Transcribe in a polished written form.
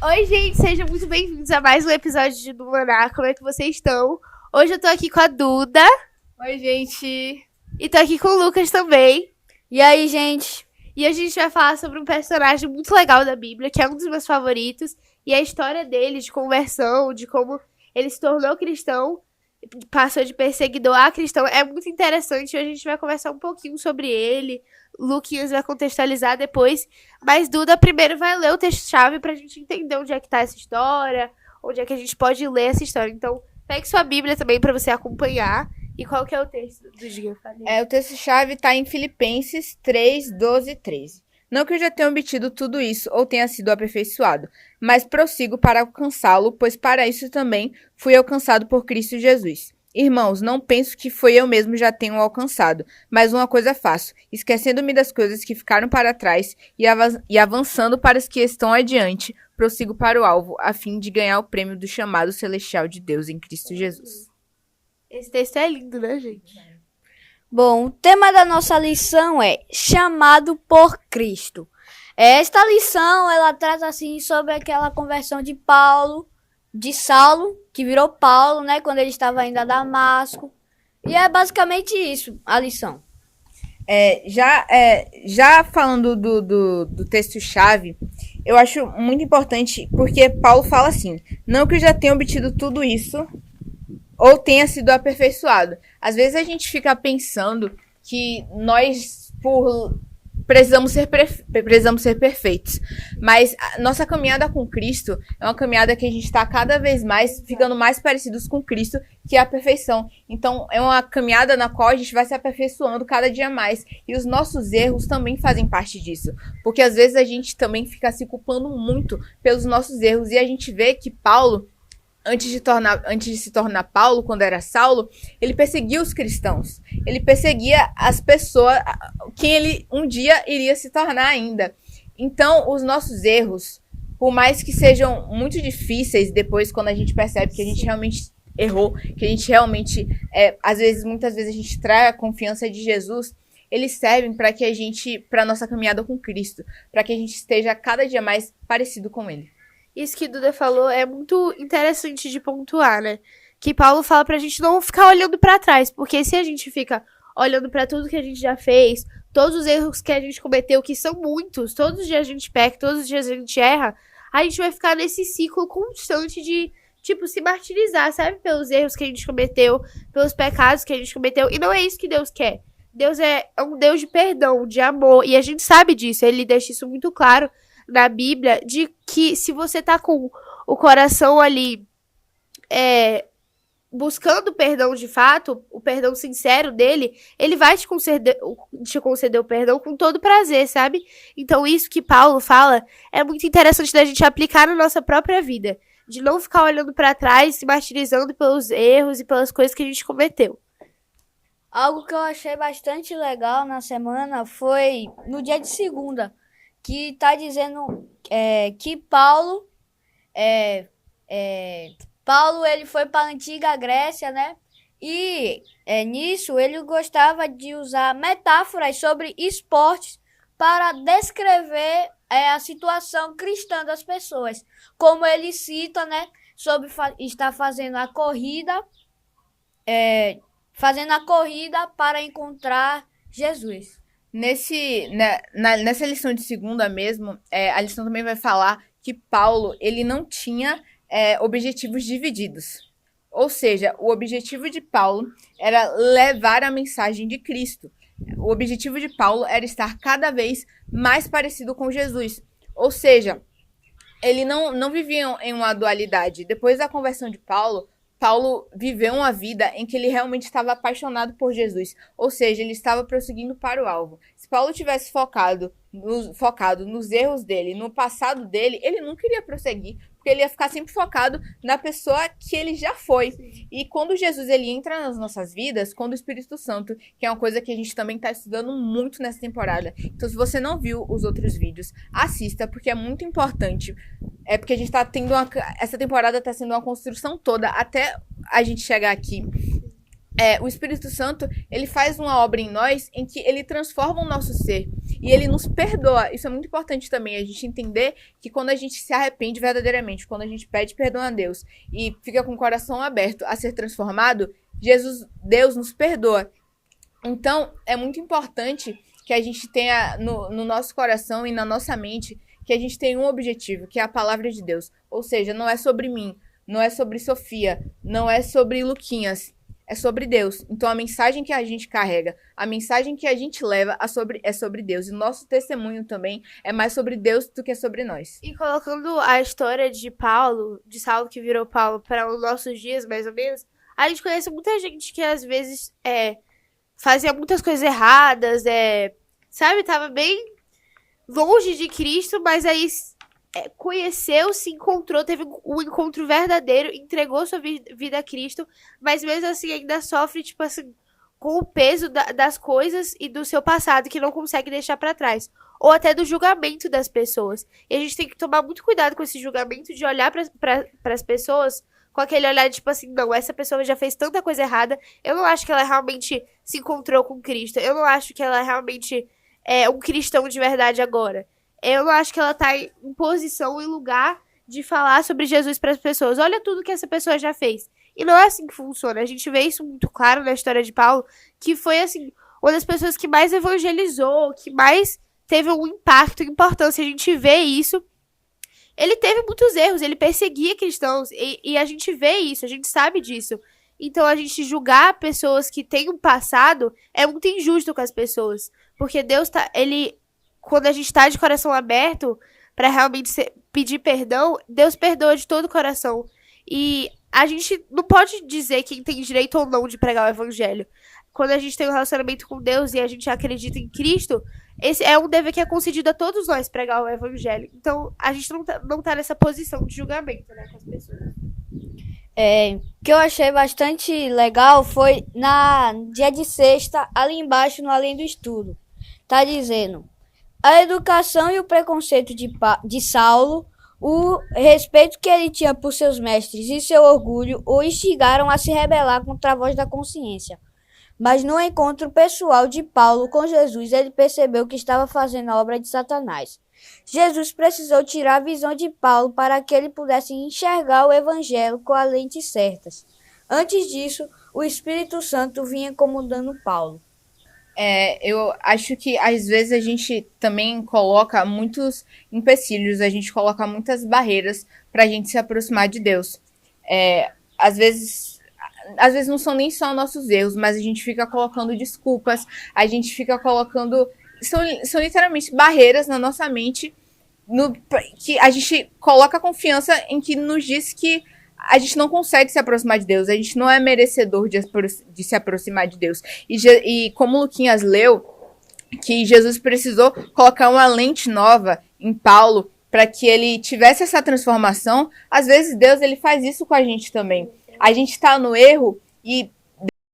Oi, gente, sejam muito bem-vindos a mais um episódio do Maná. Como é que vocês estão? Hoje eu tô aqui com a Duda. Oi, gente. E tô aqui com o Lucas também. E aí, gente? E hoje a gente vai falar sobre um personagem muito legal da Bíblia, que é um dos meus favoritos, e a história dele, de conversão, de como ele se tornou cristão, passou de perseguidor a cristão, é muito interessante. Hoje a gente vai conversar um pouquinho sobre ele. Luquinhas vai contextualizar depois, mas Duda primeiro vai ler o texto-chave pra gente entender onde é que tá essa história, onde é que a gente pode ler essa história. Então, pegue sua Bíblia também pra você acompanhar. E qual que é o texto do dia? O texto-chave está em Filipenses 3, 12 e 13. Não que eu já tenha obtido tudo isso ou tenha sido aperfeiçoado, mas prossigo para alcançá-lo, pois para isso também fui alcançado por Cristo Jesus. Irmãos, não penso que foi eu mesmo já tenho alcançado, mas uma coisa faço, esquecendo-me das coisas que ficaram para trás e avançando para as que estão adiante, prossigo para o alvo, a fim de ganhar o prêmio do chamado celestial de Deus em Cristo Jesus. Esse texto é lindo, né, gente? Bom, o tema da nossa lição é chamado por Cristo. Esta lição, ela trata assim sobre aquela conversão de Saulo, que virou Paulo, né, quando ele estava indo a Damasco. E é basicamente isso, a lição. Já falando do texto-chave, eu acho muito importante, porque Paulo fala assim, não que eu já tenha obtido tudo isso, ou tenha sido aperfeiçoado. Às vezes a gente fica pensando que nós, precisamos ser perfeitos. Mas a nossa caminhada com Cristo é uma caminhada que a gente está cada vez mais ficando mais parecidos com Cristo, que é a perfeição. Então, é uma caminhada na qual a gente vai se aperfeiçoando cada dia mais. E os nossos erros também fazem parte disso. Porque às vezes a gente também fica se culpando muito pelos nossos erros. E a gente vê que Paulo, antes de se tornar Paulo, quando era Saulo, ele perseguia os cristãos. Ele perseguia as pessoas, quem ele um dia iria se tornar ainda. Então, os nossos erros, por mais que sejam muito difíceis depois, quando a gente percebe que a gente realmente errou, que a gente realmente, muitas vezes a gente trai a confiança de Jesus, eles servem para a nossa caminhada com Cristo, para que a gente esteja cada dia mais parecido com Ele. Isso que Duda falou é muito interessante de pontuar, né? Que Paulo fala pra gente não ficar olhando pra trás, porque se a gente fica olhando pra tudo que a gente já fez, todos os erros que a gente cometeu, que são muitos, todos os dias a gente peca, todos os dias a gente erra, a gente vai ficar nesse ciclo constante de, tipo, se martirizar, sabe? Pelos erros que a gente cometeu, pelos pecados que a gente cometeu, e não é isso que Deus quer. Deus é um Deus de perdão, de amor, e a gente sabe disso, ele deixa isso muito claro na Bíblia, de que se você tá com o coração ali buscando perdão de fato, o perdão sincero dele, ele vai te conceder o perdão com todo prazer, sabe? Então isso que Paulo fala é muito interessante da gente aplicar na nossa própria vida, de não ficar olhando pra trás, se martirizando pelos erros e pelas coisas que a gente cometeu. Algo que eu achei bastante legal na semana foi no dia de segunda, que tá dizendo que Paulo ele foi para a antiga Grécia, né? E nisso ele gostava de usar metáforas sobre esportes para descrever a situação cristã das pessoas. Como ele cita, né? Sobre estar fazendo a corrida para encontrar Jesus. Nessa lição de segunda mesmo, a lição também vai falar que Paulo, ele não tinha objetivos divididos. Ou seja, o objetivo de Paulo era levar a mensagem de Cristo. O objetivo de Paulo era estar cada vez mais parecido com Jesus. Ou seja, ele não vivia em uma dualidade. Depois da conversão de Paulo viveu uma vida em que ele realmente estava apaixonado por Jesus. Ou seja, ele estava prosseguindo para o alvo. Se Paulo tivesse focado nos erros dele, no passado dele, ele não queria prosseguir, porque ele ia ficar sempre focado na pessoa que ele já foi. E quando Jesus ele entra nas nossas vidas, quando o Espírito Santo, que é uma coisa que a gente também está estudando muito nessa temporada. Então, se você não viu os outros vídeos, assista, porque é muito importante. Porque a gente tá tendo essa temporada tá sendo uma construção toda até a gente chegar aqui. O Espírito Santo, ele faz uma obra em nós em que ele transforma o nosso ser. e ele nos perdoa. Isso é muito importante também, a gente entender que quando a gente se arrepende verdadeiramente, quando a gente pede perdão a Deus e fica com o coração aberto a ser transformado, Deus nos perdoa. Então, é muito importante que a gente tenha no nosso coração e na nossa mente, que a gente tenha um objetivo, que é a palavra de Deus. Ou seja, não é sobre mim, não é sobre Sofia, não é sobre Luquinhas, é sobre Deus. Então, a mensagem que a gente carrega, a mensagem que a gente leva é sobre Deus. E o nosso testemunho também é mais sobre Deus do que sobre nós. E colocando a história de Paulo, de Saulo que virou Paulo, para os nossos dias, mais ou menos, a gente conhece muita gente que às vezes fazia muitas coisas erradas, sabe? Tava bem longe de Cristo, mas aí conheceu, se encontrou, teve um encontro verdadeiro, entregou sua vida a Cristo, mas mesmo assim ainda sofre, tipo assim, com o peso das coisas e do seu passado que não consegue deixar pra trás. Ou até do julgamento das pessoas. E a gente tem que tomar muito cuidado com esse julgamento de olhar pras pessoas com aquele olhar de, tipo assim, não, essa pessoa já fez tanta coisa errada, eu não acho que ela realmente se encontrou com Cristo, eu não acho que ela realmente é um cristão de verdade agora. Eu não acho que ela tá em posição, em lugar de falar sobre Jesus para as pessoas. Olha tudo que essa pessoa já fez. E não é assim que funciona. A gente vê isso muito claro na história de Paulo, que foi, assim, uma das pessoas que mais evangelizou, que mais teve um impacto, importância. A gente vê isso. Ele teve muitos erros, ele perseguia cristãos, e a gente vê isso, a gente sabe disso. Então, a gente julgar pessoas que têm um passado é muito injusto com as pessoas. Porque Deus quando a gente tá de coração aberto para realmente pedir perdão, Deus perdoa de todo o coração. E a gente não pode dizer quem tem direito ou não de pregar o evangelho. Quando a gente tem um relacionamento com Deus e a gente acredita em Cristo, esse é um dever que é concedido a todos nós, pregar o evangelho. Então, a gente não tá nessa posição de julgamento, né, com as pessoas. O que eu achei bastante legal foi na dia de sexta, ali embaixo, no Além do Estudo. Tá dizendo: a educação e o preconceito de Saulo, o respeito que ele tinha por seus mestres e seu orgulho o instigaram a se rebelar contra a voz da consciência. Mas no encontro pessoal de Paulo com Jesus, ele percebeu que estava fazendo a obra de Satanás. Jesus precisou tirar a visão de Paulo para que ele pudesse enxergar o evangelho com as lentes certas. Antes disso, o Espírito Santo vinha incomodando Paulo. Eu acho que às vezes a gente também coloca muitos empecilhos, a gente coloca muitas barreiras para a gente se aproximar de Deus. Às vezes não são nem só nossos erros, mas a gente fica colocando desculpas, a gente fica colocando... São literalmente barreiras na nossa mente que a gente coloca confiança em que nos diz que a gente não consegue se aproximar de Deus, a gente não é merecedor de se aproximar de Deus. E como o Luquinhas leu, que Jesus precisou colocar uma lente nova em Paulo para que ele tivesse essa transformação, às vezes Deus ele faz isso com a gente também. A gente está no erro e